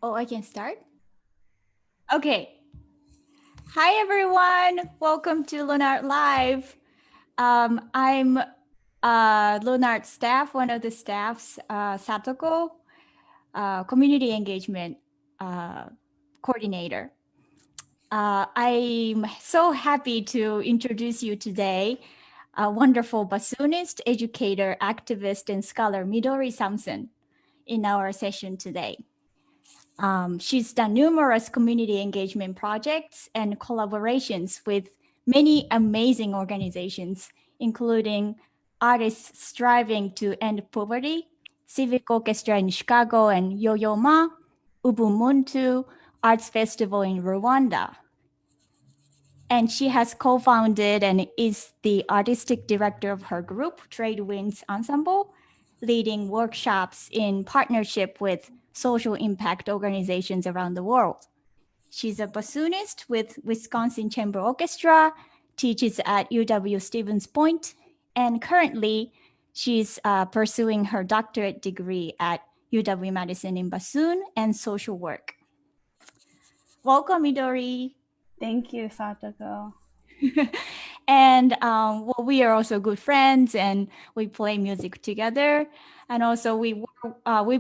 Oh, I can start? Okay. Hi, everyone. Welcome to Lunart Live. I'm Lunart staff, one of the staffs, Satoko, community engagement coordinator. I'm so happy to introduce you today, a wonderful bassoonist, educator, activist, and scholar, Midori Samson, in our session today. She's done numerous community engagement projects and collaborations with many amazing organizations, including Artists Striving to End Poverty, Civic Orchestra in Chicago and Yo-Yo Ma, Ubumuntu Arts Festival in Rwanda. And she has co-founded and is the artistic director of her group, Trade Winds Ensemble, leading workshops in partnership with social impact organizations around the world. She's a bassoonist with Wisconsin Chamber Orchestra, teaches at UW Stevens Point, and currently she's pursuing her doctorate degree at UW Madison in bassoon and social work. Welcome, Midori. Thank you, Satoko. And well, we are also good friends, and we play music together. And also, we've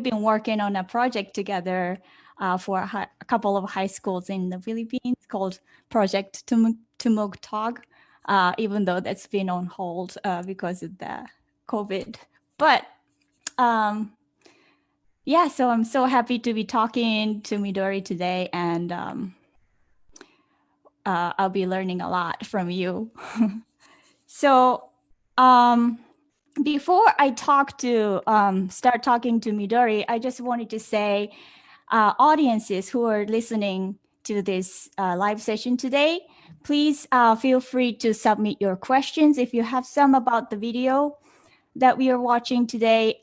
been working on a project together for a couple of high schools in the Philippines called Project Tumugtog, even though that's been on hold because of the COVID. But yeah, so I'm so happy to be talking to Midori today, and I'll be learning a lot from you. So before I start talking to Midori, I just wanted to say, audiences who are listening to this live session today, please feel free to submit your questions if you have some about the video that we are watching today.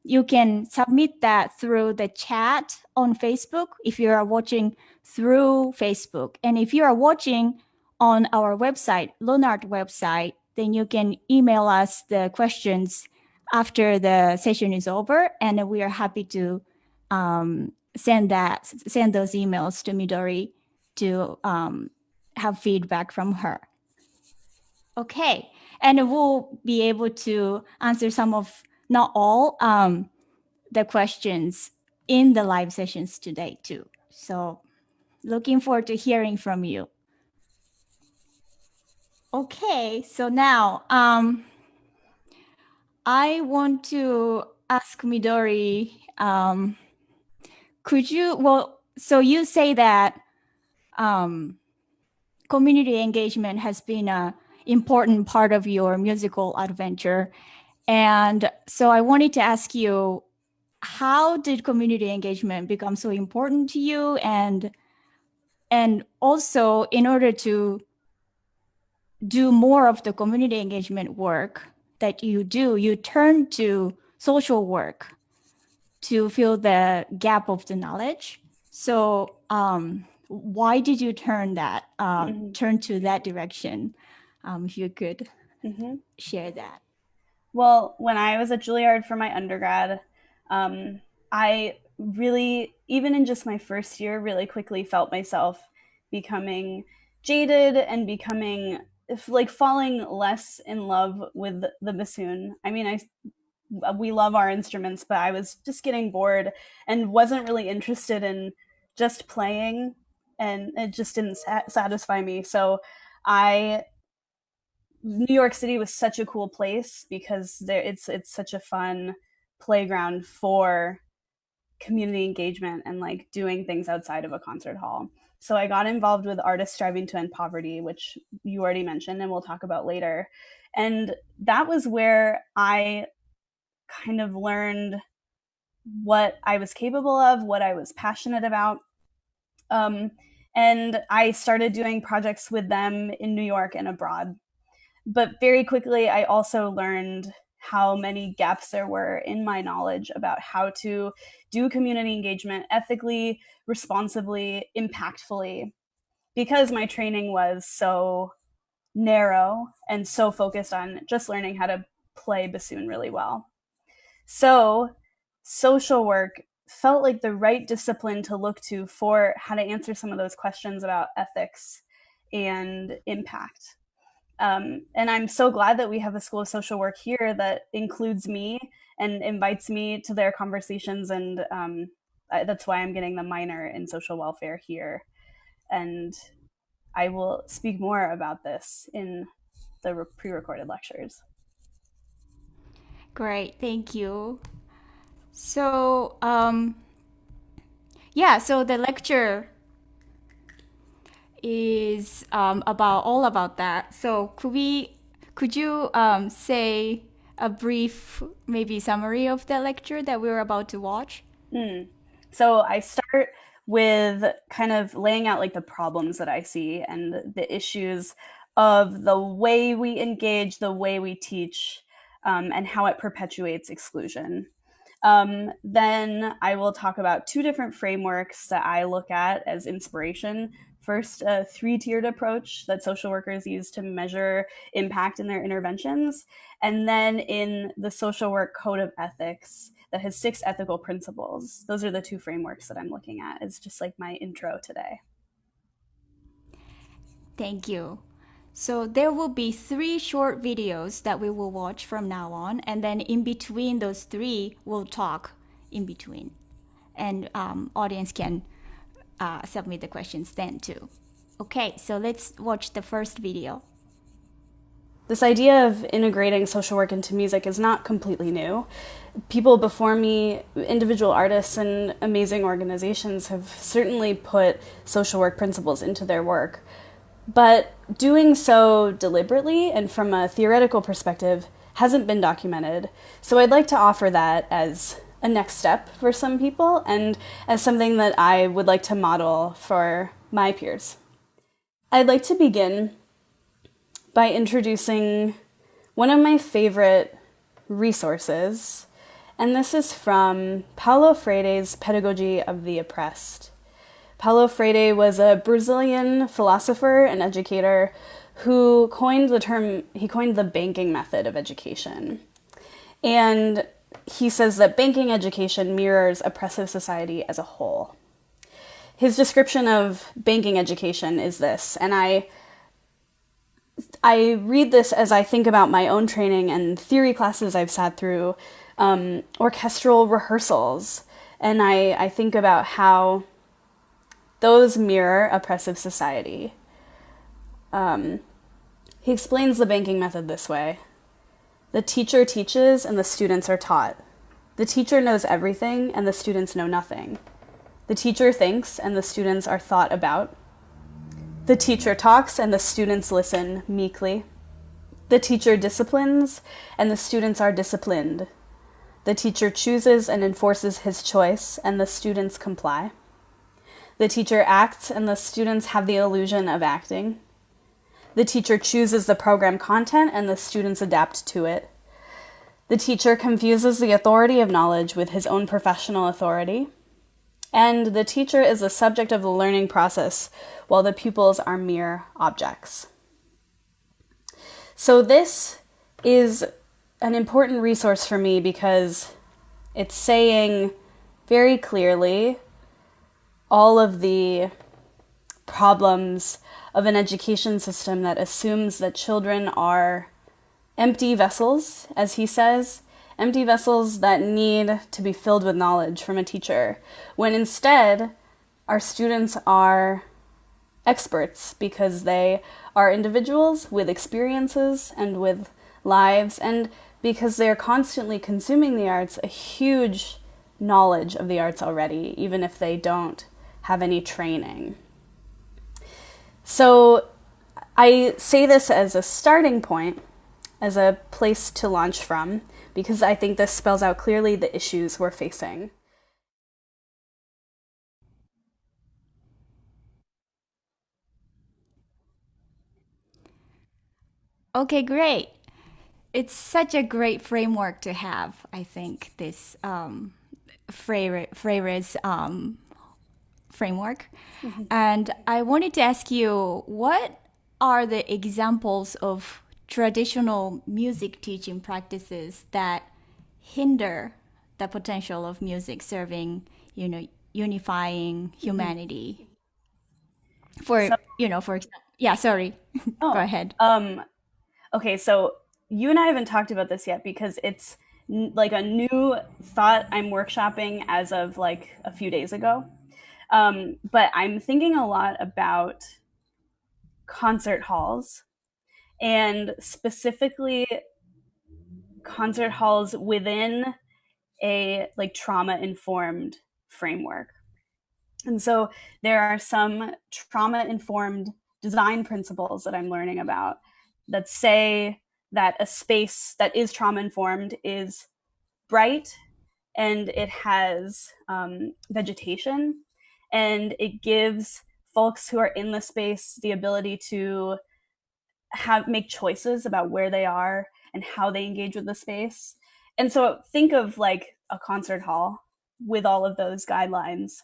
You can submit that through the chat on Facebook if you are watching through Facebook. And if you are watching on our website, Lunart website, then you can email us the questions after the session is over, and we are happy to send those emails to Midori to have feedback from her. Okay, and we'll be able to answer some of, not all, the questions in the live sessions today too. So looking forward to hearing from you. Okay, so now I want to ask Midori, so you say that community engagement has been an important part of your musical adventure. And so I wanted to ask you, how did community engagement become so important to you? And also, in order to do more of the community engagement work that you do, you turn to social work to fill the gap of the knowledge. So why did you turn to that direction? If you could share that. Well, when I was at Juilliard for my undergrad, I really, even in just my first year, really quickly felt myself becoming jaded and becoming like falling less in love with the bassoon. I mean, we love our instruments, but I was just getting bored and wasn't really interested in just playing, and it just didn't satisfy me. So I New York City was such a cool place because it's such a fun playground for community engagement and like doing things outside of a concert hall. So I got involved with Artists Striving to End Poverty, which you already mentioned and we'll talk about later. And that was where I kind of learned what I was capable of, what I was passionate about. And I started doing projects with them in New York and abroad. But very quickly, I also learned how many gaps there were in my knowledge about how to do community engagement ethically, responsibly, impactfully, because my training was so narrow and so focused on just learning how to play bassoon really well. So social work felt like the right discipline to look to for how to answer some of those questions about ethics and impact. And I'm so glad that we have a School of Social Work here that includes me and invites me to their conversations. And that's why I'm getting the minor in social welfare here. And I will speak more about this in the pre-recorded lectures. Great, thank you. So, yeah, so the lecture is about all about that. So could you say a brief maybe summary of the lecture that we were about to watch? So I start with kind of laying out like the problems that I see and the issues of the way we engage, the way we teach, and how it perpetuates exclusion. Then I will talk about two different frameworks that I look at as inspiration. First, a three-tiered approach that social workers use to measure impact in their interventions. And then in the Social Work Code of Ethics that has 6 ethical principles. Those are the two frameworks that I'm looking at. It's just like my intro today. Thank you. So there will be 3 short videos that we will watch from now on, and then in between those 3, we'll talk in between, and audience can submit the questions then too. Okay, so let's watch the first video. This idea of integrating social work into music is not completely new. People before me, individual artists and amazing organizations have certainly put social work principles into their work. But doing so deliberately and from a theoretical perspective hasn't been documented. So I'd like to offer that as a next step for some people and as something that I would like to model for my peers. I'd like to begin by introducing one of my favorite resources, and this is from Paulo Freire's Pedagogy of the Oppressed. Paulo Freire was a Brazilian philosopher and educator who coined the banking method of education. And he says that banking education mirrors oppressive society as a whole. His description of banking education is this, and I read this as I think about my own training and theory classes I've sat through, orchestral rehearsals, and I think about how those mirror oppressive society. He explains the banking method this way. The teacher teaches and the students are taught. The teacher knows everything and the students know nothing. The teacher thinks and the students are thought about. The teacher talks and the students listen meekly. The teacher disciplines and the students are disciplined. The teacher chooses and enforces his choice and the students comply. The teacher acts and the students have the illusion of acting. The teacher chooses the program content and the students adapt to it. The teacher confuses the authority of knowledge with his own professional authority. And the teacher is the subject of the learning process, while the pupils are mere objects. So this is an important resource for me because it's saying very clearly all of the problems of an education system that assumes that children are empty vessels, as he says, empty vessels that need to be filled with knowledge from a teacher, when instead our students are experts because they are individuals with experiences and with lives, and because they're constantly consuming the arts, a huge knowledge of the arts already, even if they don't have any training. So I say this as a starting point, as a place to launch from, because I think this spells out clearly the issues we're facing. Okay, great. It's such a great framework to have, I think, this Freire's framework. And I wanted to ask you, what are the examples of traditional music teaching practices that hinder the potential of music serving unifying Mhm. humanity. So, For example, yeah, sorry. Go oh, ahead. okay. So you and I haven't talked about this yet because it's like a new thought I'm workshopping as of like a few days ago. But I'm thinking a lot about concert halls and specifically concert halls within a like trauma informed framework. And so there are some trauma informed design principles that I'm learning about that say that a space that is trauma informed is bright and it has vegetation and it gives folks who are in the space the ability to have make choices about where they are and how they engage with the space. And so think of like a concert hall with all of those guidelines.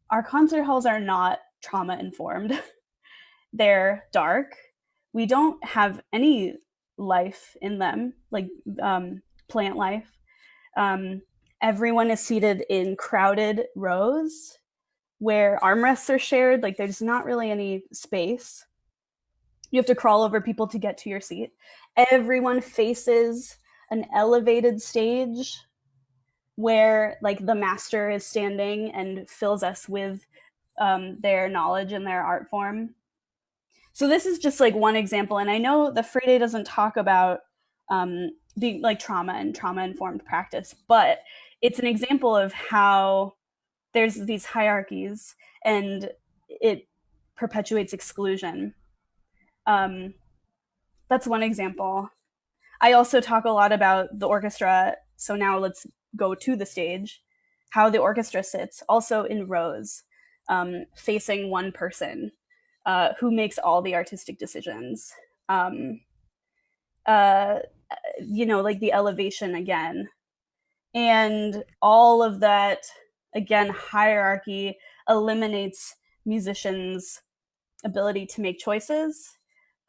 Our concert halls are not trauma informed. They're dark. We don't have any life in them, like plant life. Um, Everyone is seated in crowded rows where armrests are shared. Like there's not really any space. You have to crawl over people to get to your seat. Everyone faces an elevated stage where like the master is standing and fills us with their knowledge and their art form. So this is just like one example, and I know the Friday doesn't talk about the like trauma and trauma informed practice, but it's an example of how there's these hierarchies and it perpetuates exclusion. Um, that's one example. I also talk a lot about the orchestra. So now let's go to the stage. How the orchestra sits, also in rows, facing one person who makes all the artistic decisions. Um, uh, like the elevation again. And all of that, again, hierarchy eliminates musicians' ability to make choices,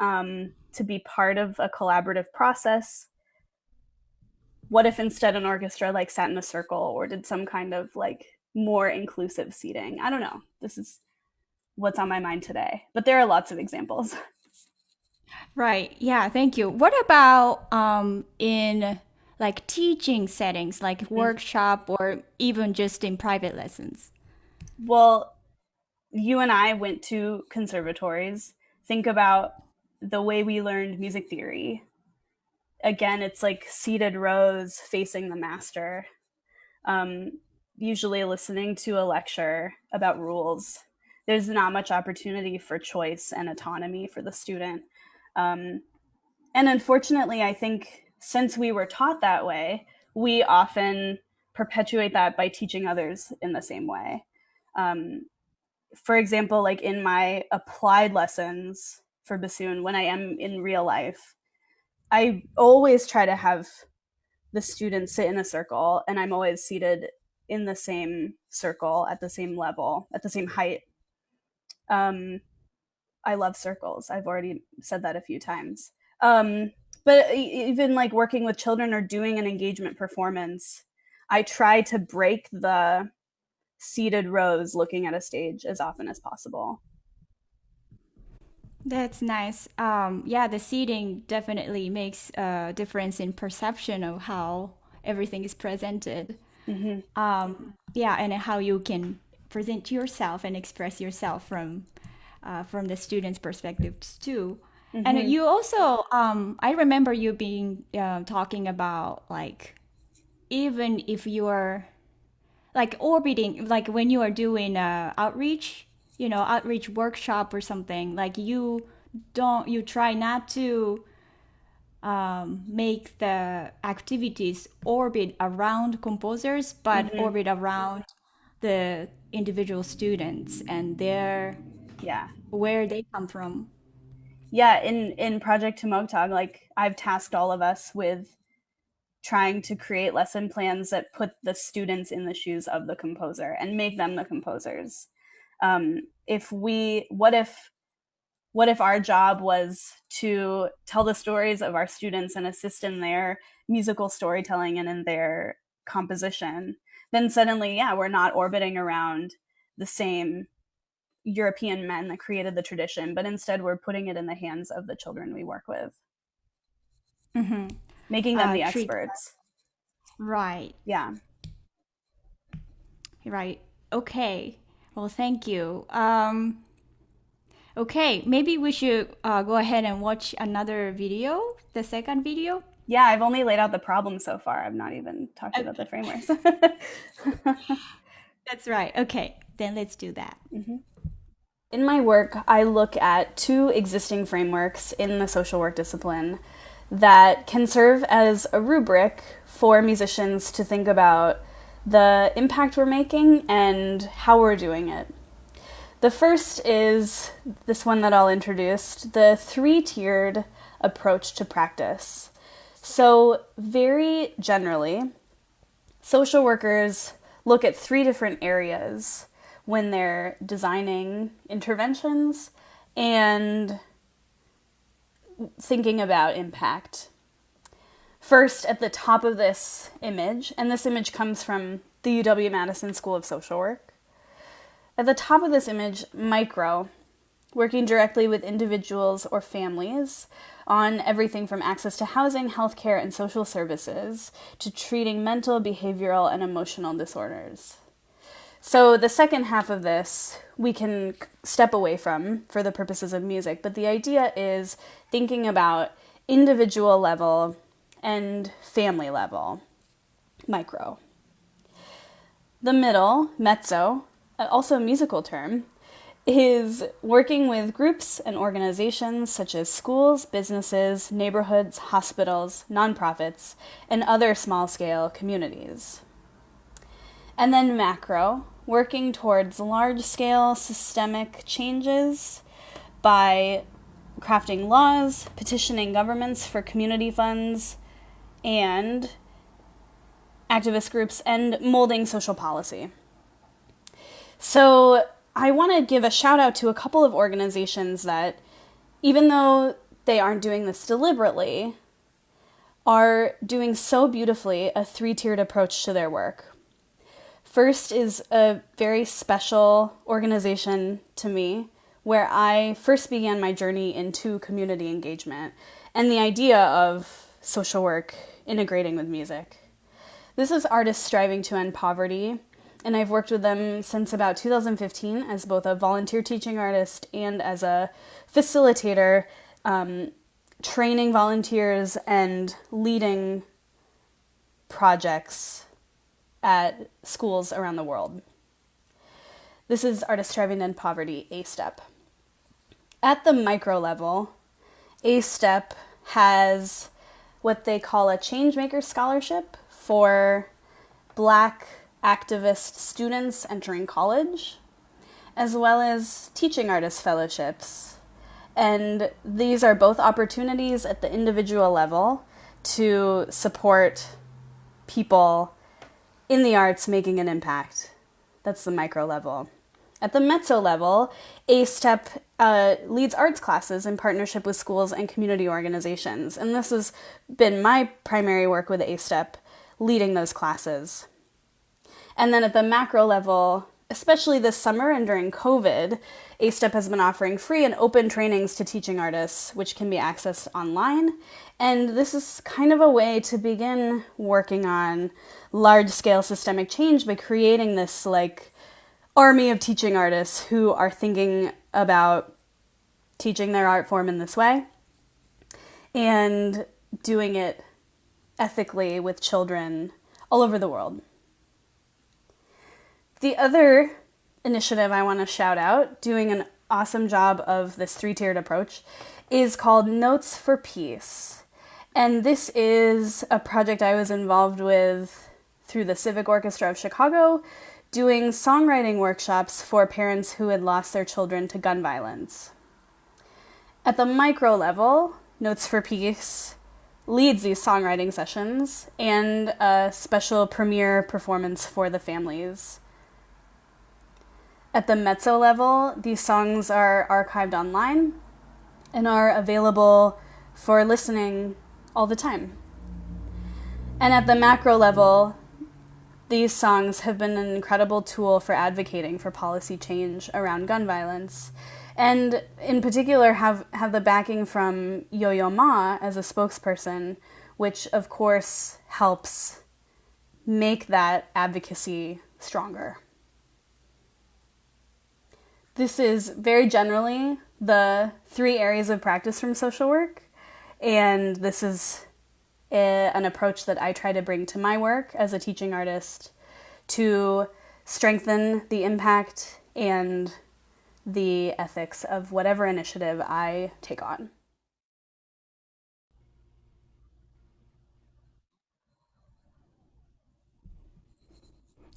to be part of a collaborative process. What if instead an orchestra like sat in a circle or did some kind of like more inclusive seating? I don't know. This is what's on my mind today, but there are lots of examples. Right. Yeah, thank you. What about in like teaching settings, like workshop or even just in private lessons? Well, you and I went to conservatories. Think about the way we learned music theory. Again, it's like seated rows facing the master, um, usually listening to a lecture about rules. There's not much opportunity for choice and autonomy for the student. Um, and unfortunately, I think since we were taught that way, we often perpetuate that by teaching others in the same way. Um, for example, like in my applied lessons for bassoon, when I am in real life, I always try to have the students sit in a circle, and I'm always seated in the same circle at the same level, at the same height. Um, I love circles. I've already said that a few times. But even like working with children or doing an engagement performance, I try to break the seated rows looking at a stage as often as possible. That's nice. Yeah, the seating definitely makes a difference in perception of how everything is presented. Mm-hmm. Yeah, and how you can present yourself and express yourself from the student's perspective too. And Mm-hmm. you also, I remember you being talking about like even if you're like orbiting, like when you are doing outreach, outreach workshop or something, like you try not to make the activities orbit around composers, but Mm-hmm. orbit around the individual students and their Yeah. where they come from. Yeah. In Project Tumogtog, like I've tasked all of us with trying to create lesson plans that put the students in the shoes of the composer and make them the composers. If we, what if our job was to tell the stories of our students and assist in their musical storytelling and in their composition? then suddenly, yeah, we're not orbiting around the same European men that created the tradition, but instead we're putting it in the hands of the children we work with, making them the Treat. experts. Right. Yeah. Right. Okay. Well, thank you. Okay, maybe we should go ahead and watch another video, the second video. Yeah, I've only laid out the problem so far. I've not even talked about the frameworks. That's right. Okay, then let's do that. In my work, I look at two existing frameworks in the social work discipline that can serve as a rubric for musicians to think about the impact we're making and how we're doing it. The first is this one that I'll introduce, the three-tiered approach to practice. So very generally, social workers look at three different areas when they're designing interventions and thinking about impact. First, at the top of this image, and this image comes from the UW-Madison School of Social Work. At the top of this image, micro, working directly with individuals or families on everything from access to housing, healthcare, and social services to treating mental, behavioral, and emotional disorders. So the second half of this we can step away from for the purposes of music, but the idea is thinking about individual level and family level, micro. The middle, mezzo, also a musical term, is working with groups and organizations such as schools, businesses, neighborhoods, hospitals, nonprofits, and other small-scale communities. And then macro, working towards large-scale systemic changes by crafting laws, petitioning governments for community funds, and activist groups, and molding social policy. So I want to give a shout out to a couple of organizations that, even though they aren't doing this deliberately, are doing so beautifully a three-tiered approach to their work. First is a very special organization to me where I first began my journey into community engagement and the idea of social work integrating with music. This is Artists Striving to End Poverty, and I've worked with them since about 2015 as both a volunteer teaching artist and as a facilitator, training volunteers and leading projects at schools around the world. This is Artists Striving to End Poverty, A-STEP. At the micro level, A-STEP has what they call a Changemaker Scholarship for Black activist students entering college, as well as teaching artist fellowships. And these are both opportunities at the individual level to support people in the arts making an impact. That's the micro level. At the mezzo level, A-STEP leads arts classes in partnership with schools and community organizations. And this has been my primary work with A-STEP, leading those classes. And then at the macro level, especially this summer and during COVID, A-STEP has been offering free and open trainings to teaching artists, which can be accessed online. And this is kind of a way to begin working on large-scale systemic change by creating this army of teaching artists who are thinking about teaching their art form in this way and doing it ethically with children all over the world. The other initiative I want to shout out, doing an awesome job of this three-tiered approach, is called Notes for Peace. And this is a project I was involved with through the Civic Orchestra of Chicago, doing songwriting workshops for parents who had lost their children to gun violence. At the micro level, Notes for Peace leads these songwriting sessions and a special premiere performance for the families. At the mezzo level, these songs are archived online and are available for listening all the time. And at the macro level, these songs have been an incredible tool for advocating for policy change around gun violence. And in particular, have the backing from Yo-Yo Ma as a spokesperson, which of course helps make that advocacy stronger. This is very generally the 3 areas of practice from social work, and this is an approach that I try to bring to my work as a teaching artist to strengthen the impact and the ethics of whatever initiative I take on.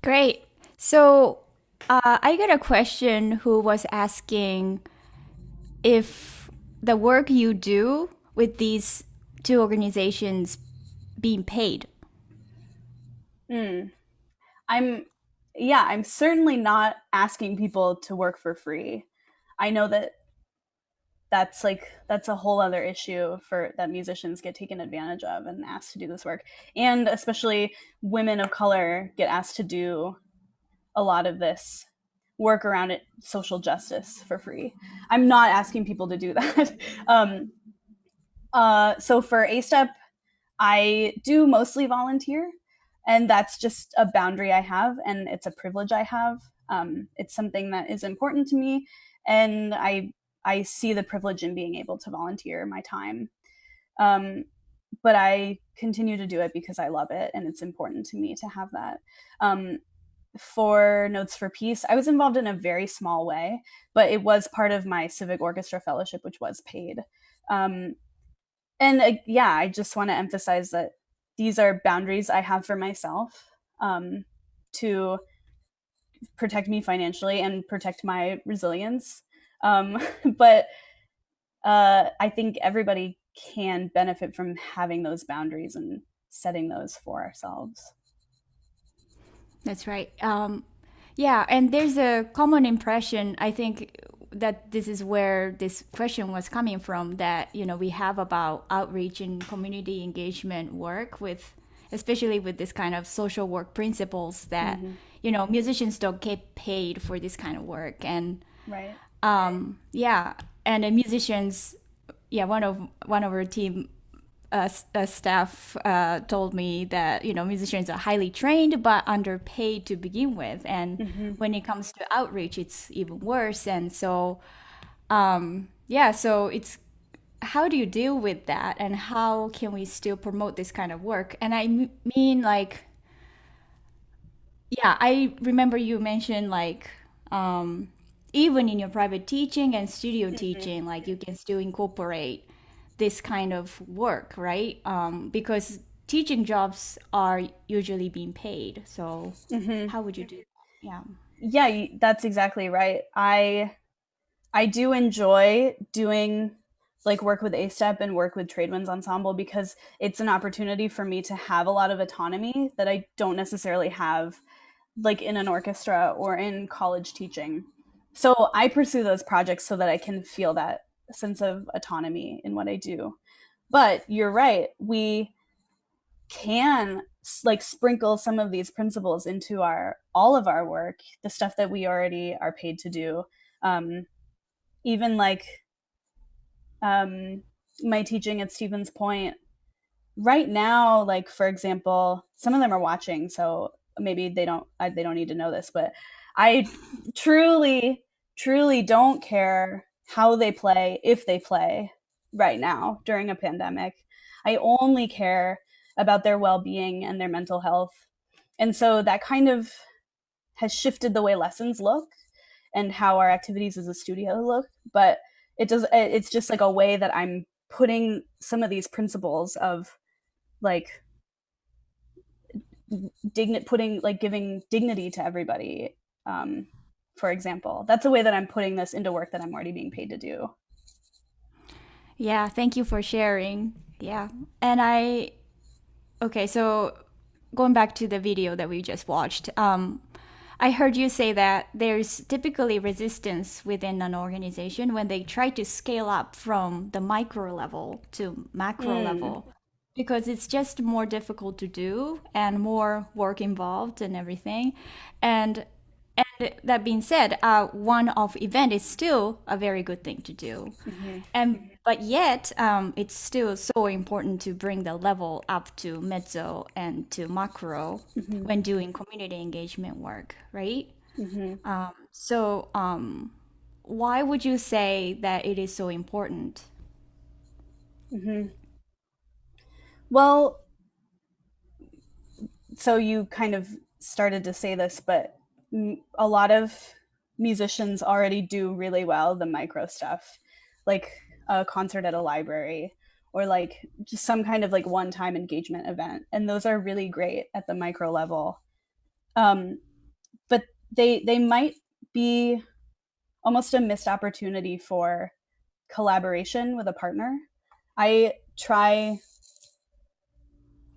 Great. So I got a question who was asking if the work you do with these 2 organizations being paid. I'm certainly not asking people to work for free. I know that that's a whole other issue for that musicians get taken advantage of and asked to do this work, and especially women of color get asked to do a lot of this work around it, social justice, for free. I'm not asking people to do that. So for A-Step, I do mostly volunteer, and that's just a boundary I have, and it's a privilege I have. It's something that is important to me, and I see the privilege in being able to volunteer my time. But I continue to do it because I love it, and it's important to me to have that. For Notes for Peace, I was involved in a very small way, but it was part of my Civic Orchestra Fellowship, which was paid. Yeah, I just want to emphasize that these are boundaries I have for myself, to protect me financially and protect my resilience. But I think everybody can benefit from having those boundaries and setting those for ourselves. That's right. Yeah, and there's a common impression, I think, that this is where this question was coming from, that, we have about outreach and community engagement work with, especially with this kind of social work principles that, musicians don't get paid for this kind of work. And Right. yeah, and the musicians, one of our team staff told me that musicians are highly trained but underpaid to begin with, and when it comes to outreach, it's even worse. And so, so it's, how do you deal with that, and how can we still promote this kind of work? And I mean, like, yeah, I remember you mentioned, like, even in your private teaching and studio teaching, like, you can still incorporate this kind of work, right? Because teaching jobs are usually being paid. So how would you do that? Yeah. Yeah, that's exactly right. I do enjoy doing like work with A-Step and work with Tradewinds Ensemble because it's an opportunity for me to have a lot of autonomy that I don't necessarily have like in an orchestra or in college teaching. So I pursue those projects so that I can feel that sense of autonomy in what I do. But you're right, we can like sprinkle some of these principles into our all of our work, the stuff that we already are paid to do. Even like my teaching at Stevens Point right now, like for example, some of them are watching, so maybe they don't need to know this, but I truly don't care how they play, if they play right now during a pandemic. I only care about their well-being and their mental health. And so that kind of has shifted the way lessons look and how our activities as a studio look, but it's just like a way that I'm putting some of these principles of like giving dignity to everybody. For example, that's a way that I'm putting this into work that I'm already being paid to do. Yeah, thank you for sharing. Yeah. And okay, so going back to the video that we just watched, I heard you say that there's typically resistance within an organization when they try to scale up from the micro level to macro level. because it's just more difficult to do and more work involved and everything. And that being said, one-off event is still a very good thing to do. Mm-hmm. And but yet, it's still so important to bring the level up to mezzo and to macro Mm-hmm. when doing community engagement work, right? Mm-hmm. So, why would you say that it is so important? Mm-hmm. Well, so you kind of started to say this, but a lot of musicians already do really well the micro stuff, like a concert at a library or like just some kind of like one-time engagement event, and those are really great at the micro level. Um, but they might be almost a missed opportunity for collaboration with a partner. I try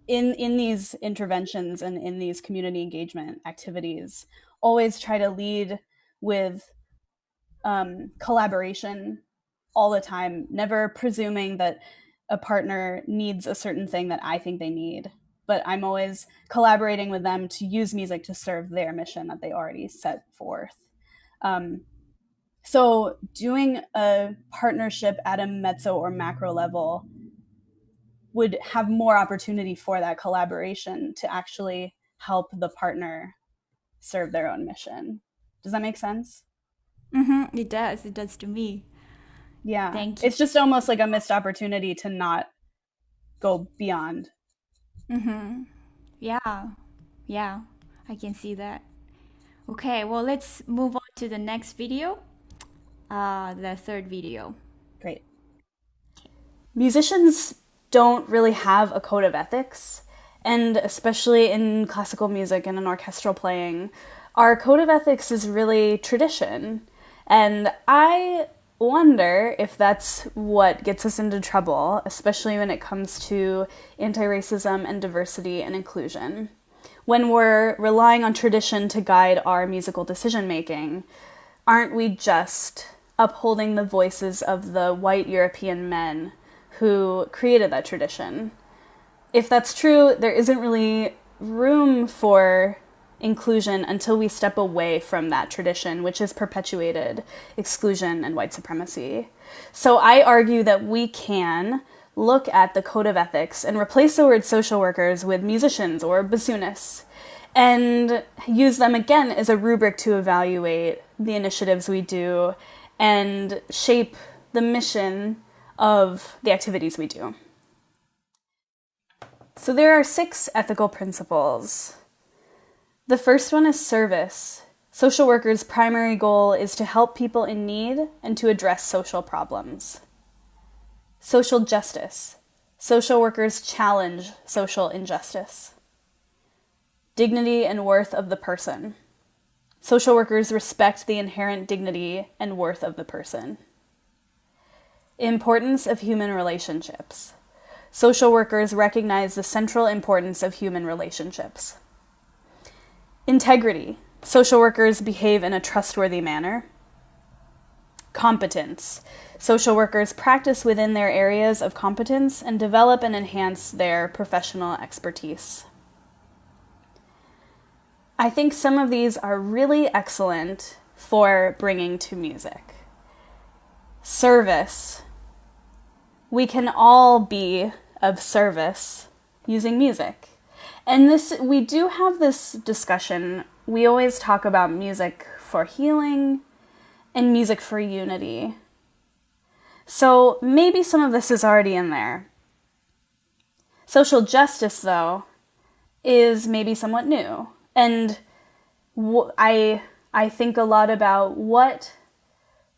in these interventions and in these community engagement activities always try to lead with collaboration all the time, never presuming that a partner needs a certain thing that I think they need, but I'm always collaborating with them to use music to serve their mission that they already set forth. um, so doing a partnership at a mezzo or macro level would have more opportunity for that collaboration to actually help the partner serve their own mission. Does that make sense? Mm-hmm, it does. It does to me. Yeah. Thank you. It's just almost like a missed opportunity to not go beyond. Mm-hmm. Yeah, yeah, I can see that. Okay, well, let's move on to the next video, the third video. Great. Musicians don't really have a code of ethics, and especially in classical music and in orchestral playing, our code of ethics is really tradition. And I wonder if that's what gets us into trouble, especially when it comes to anti-racism and diversity and inclusion. When we're relying on tradition to guide our musical decision making, aren't we just upholding the voices of the white European men who created that tradition? If that's true, there isn't really room for inclusion until we step away from that tradition, which has perpetuated exclusion and white supremacy. So I argue that we can look at the code of ethics and replace the word social workers with musicians or bassoonists and use them again as a rubric to evaluate the initiatives we do and shape the mission of the activities we do. So there are 6 ethical principles. The first one is service. Social workers' primary goal is to help people in need and to address social problems. Social justice. Social workers challenge social injustice. Dignity and worth of the person. Social workers respect the inherent dignity and worth of the person. Importance of human relationships. Social workers recognize the central importance of human relationships. Integrity. Social workers behave in a trustworthy manner. Competence. Social workers practice within their areas of competence and develop and enhance their professional expertise. I think some of these are really excellent for bringing to music. Service. We can all be of service using music. And we do have this discussion. We always talk about music for healing and music for unity. So maybe some of this is already in there. Social justice, though, is maybe somewhat new. And I think a lot about what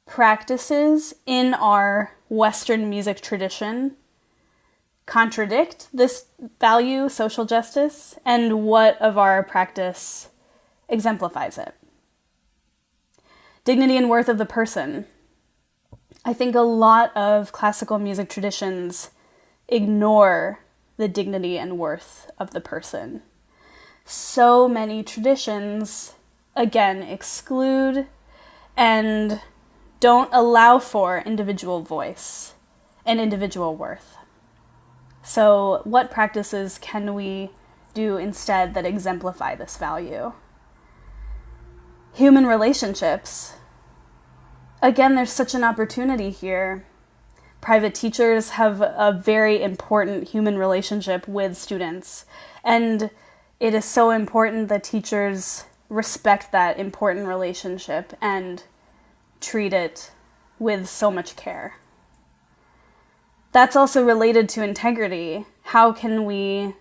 practices in our Western music tradition contradict this value, social justice, and what of our practice exemplifies it. Dignity and worth of the person. I think a lot of classical music traditions ignore the dignity and worth of the person. So many traditions, again, exclude and don't allow for individual voice and individual worth. So, what practices can we do instead that exemplify this value? Human relationships. Again, there's such an opportunity here. Private teachers have a very important human relationship with students, and it is so important that teachers respect that important relationship and treat it with so much care. That's also related to integrity. How can we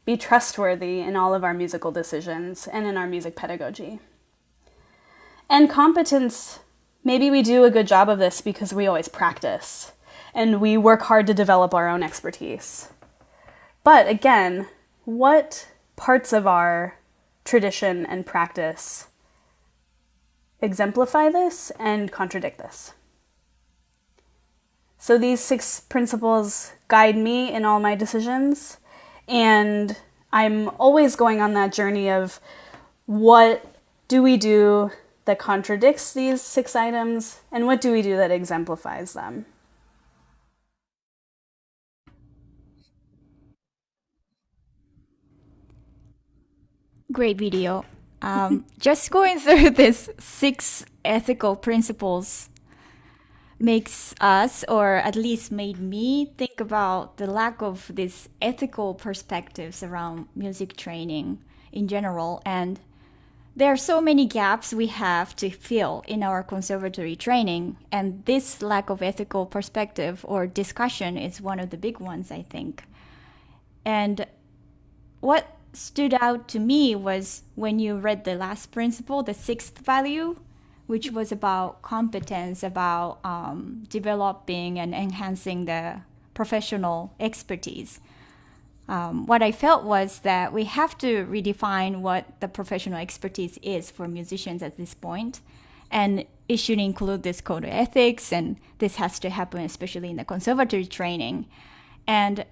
be trustworthy in all of our musical decisions and in our music pedagogy? And competence, maybe we do a good job of this because we always practice and we work hard to develop our own expertise. But again, what parts of our tradition and practice exemplify this and contradict this? So these 6 principles guide me in all my decisions, and I'm always going on that journey of what do we do that contradicts these 6 items, and what do we do that exemplifies them? Great video. Just going through this 6 ethical principles makes us, or at least made me, think about the lack of these ethical perspectives around music training in general. And there are so many gaps we have to fill in our conservatory training. And this lack of ethical perspective or discussion is one of the big ones, I think. And what stood out to me was when you read the last principle, the 6th value, which was about competence, about developing and enhancing the professional expertise. What I felt was that we have to redefine what the professional expertise is for musicians at this point. And it should include this code of ethics, and this has to happen especially in the conservatory training. And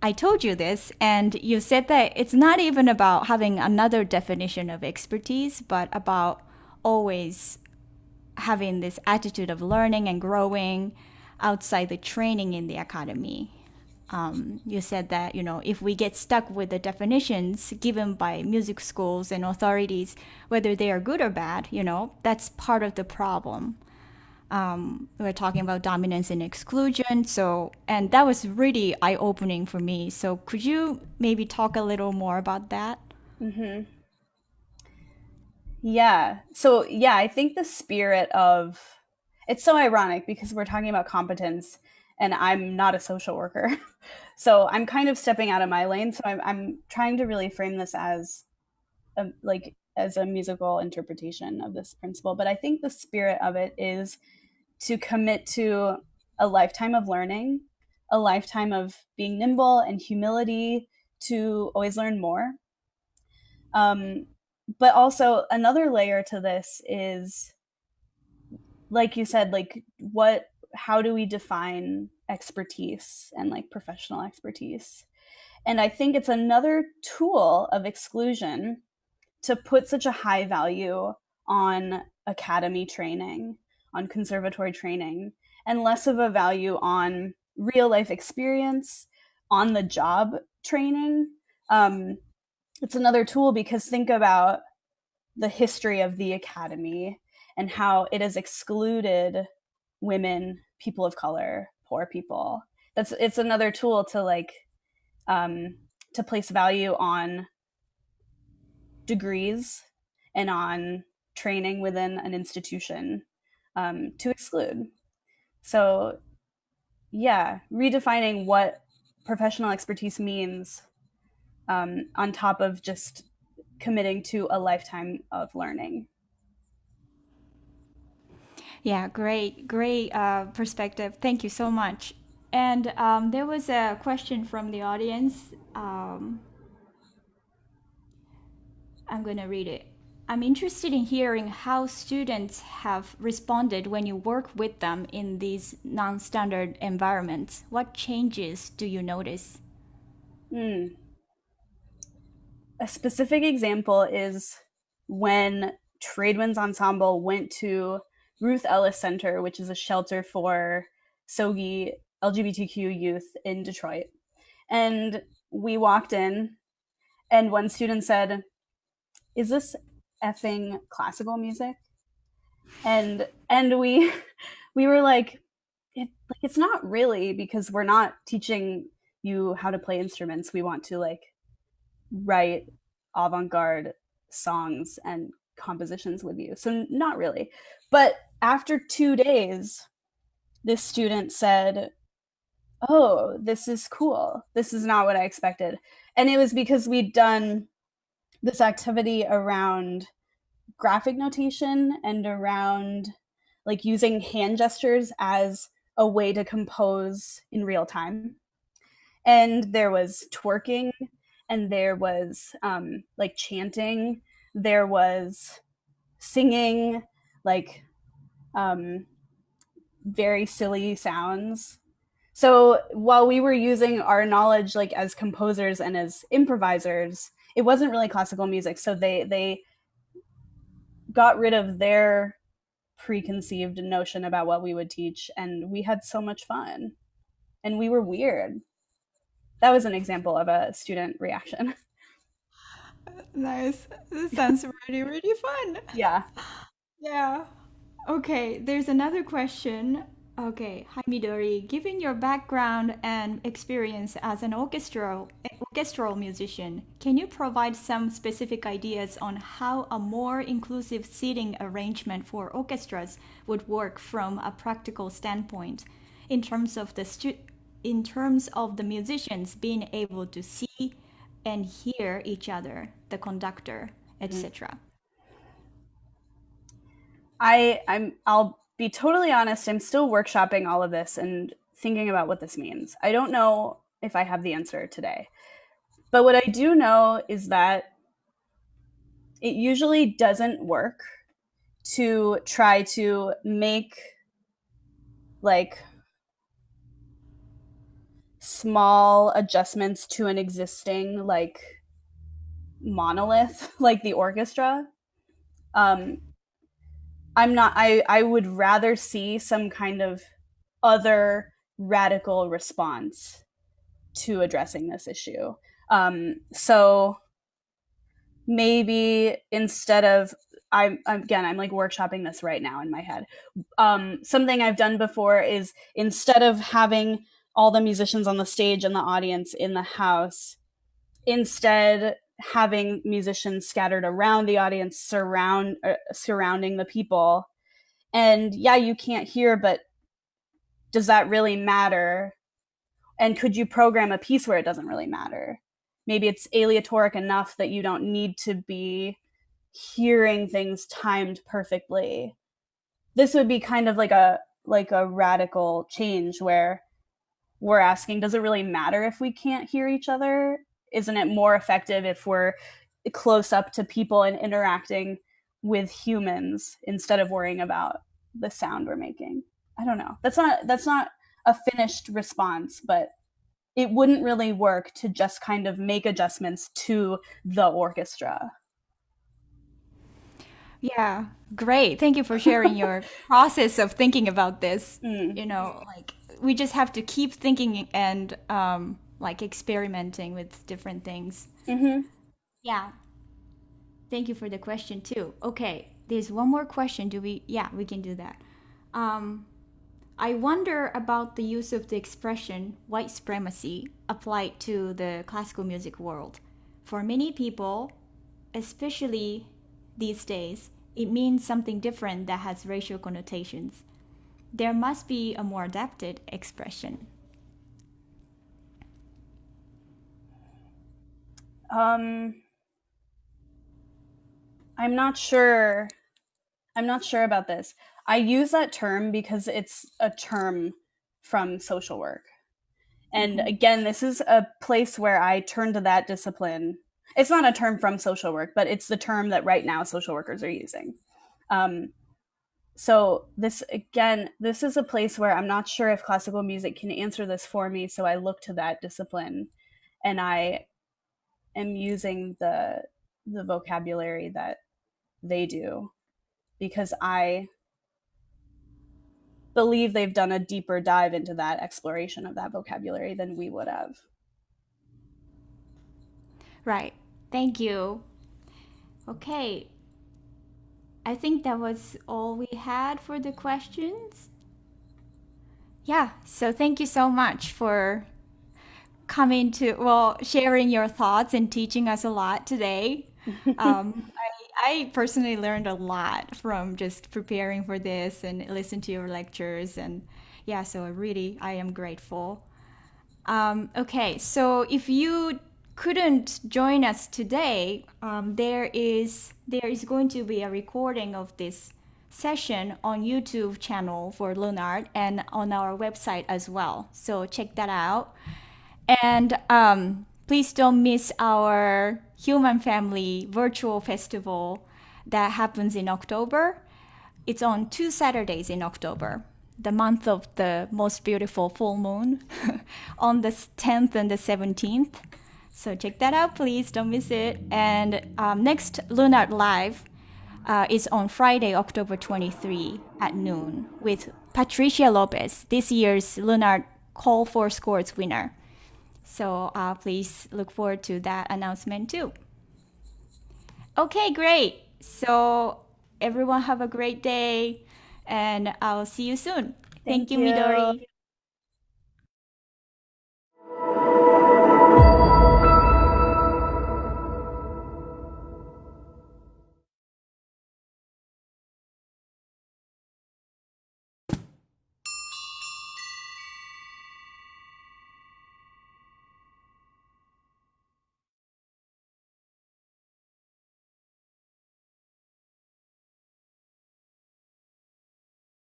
I told you this, and you said that it's not even about having another definition of expertise, but about always having this attitude of learning and growing outside the training in the academy. You said that, if we get stuck with the definitions given by music schools and authorities, whether they are good or bad, that's part of the problem. We're talking about dominance and exclusion. And that was really eye-opening for me. So could you maybe talk a little more about that? Mm-hmm. Yeah. So, yeah, I think the spirit of it's so ironic because we're talking about competence and I'm not a social worker. So I'm kind of stepping out of my lane. So I'm trying to really frame this as as a musical interpretation of this principle. But I think the spirit of it is to commit to a lifetime of learning, a lifetime of being nimble and humility to always learn more. But also another layer to this is, like you said, how do we define expertise and professional expertise? And I think it's another tool of exclusion to put such a high value on academy training, on conservatory training, and less of a value on real life experience, on the job training. It's another tool because think about the history of the academy and how it has excluded women, people of color, poor people. It's another tool to to place value on degrees and on training within an institution to exclude. So, yeah, redefining what professional expertise means on top of just committing to a lifetime of learning. Yeah, great perspective. Thank you so much. And there was a question from the audience. I'm going to read it. I'm interested in hearing how students have responded when you work with them in these non-standard environments. What changes do you notice? A specific example is when Tradewinds Ensemble went to Ruth Ellis Center, which is a shelter for SOGI LGBTQ youth in Detroit. And we walked in, and one student said, "Is this effing classical music?" And we were like, it's not really, because we're not teaching you how to play instruments. We want to like write avant-garde songs and compositions with you. So not really. But after 2 days, this student said, "Oh, this is cool. This is not what I expected." And it was because we'd done this activity around graphic notation and around like using hand gestures as a way to compose in real time. And there was twerking, and there was like chanting, there was singing, like um, very silly sounds. So while we were using our knowledge like as composers and as improvisers, it wasn't really classical music. So they got rid of their preconceived notion about what we would teach, and we had so much fun, and we were weird. That was an example of a student reaction. Nice. This sounds really, really fun. Yeah. Yeah. Okay, there's another question. Okay, hi Midori. Given your background and experience as an orchestral musician, can you provide some specific ideas on how a more inclusive seating arrangement for orchestras would work from a practical standpoint, in terms of in terms of the musicians being able to see and hear each other, the conductor, Mm. etc. I'll be totally honest, I'm still workshopping all of this and thinking about what this means. I don't know if I have the answer today. But what I do know is that it usually doesn't work to try to make like small adjustments to an existing like monolith like the orchestra. um I would rather see some kind of other radical response to addressing this issue. So maybe instead of, I'm like workshopping this right now in my head. Something I've done before is, instead of having all the musicians on the stage and the audience in the house, instead having musicians scattered around the audience, surrounding the people. And yeah, you can't hear, but does that really matter? And could you program a piece where it doesn't really matter? Maybe it's aleatoric enough that you don't need to be hearing things timed perfectly. This would be kind of like a radical change where we're asking, does it really matter if we can't hear each other? Isn't it more effective if we're close up to people and interacting with humans instead of worrying about the sound we're making? I don't know. That's not a finished response, but it wouldn't really work to just kind of make adjustments to the orchestra. Yeah, great. Thank you for sharing your process of thinking about this. Mm. You know, like we just have to keep thinking and like experimenting with different things. Mm-hmm. Yeah. Thank you for the question too. Okay, there's one more question. Do we? Yeah, we can do that. Um, I wonder about the use of the expression white supremacy applied to the classical music world. For many people, especially these days, it means something different that has racial connotations. There must be a more adapted expression. Um, I'm not sure. I'm not sure about this. I use that term because it's a term from social work. And Mm-hmm. again, this is a place where I turn to that discipline. It's not a term from social work, but it's the term that right now social workers are using. Um, so this is a place where I'm not sure if classical music can answer this for me. So I look to that discipline, and I am using the vocabulary that they do, because I believe they've done a deeper dive into that exploration of that vocabulary than we would have. Right. Thank you. Okay. I think that was all we had for the questions. Yeah. So thank you so much for coming to, well, sharing your thoughts and teaching us a lot today. I personally learned a lot from just preparing for this and listen to your lectures. And yeah, so I am grateful. Okay, so if you couldn't join us today, there is going to be a recording of this session on YouTube channel for Lunard and on our website as well. So check that out. And please don't miss our Human Family Virtual Festival that happens in October. It's on 2 Saturdays in October, the month of the most beautiful full moon, on the 10th and the 17th. So check that out, please. Don't miss it. And next Lunar Live is on Friday, October 23 at noon with Patricia Lopez, this year's Lunar Call for Scores winner. So please look forward to that announcement too. Okay, great. So everyone have a great day and I'll see you soon. Thank you, Midori.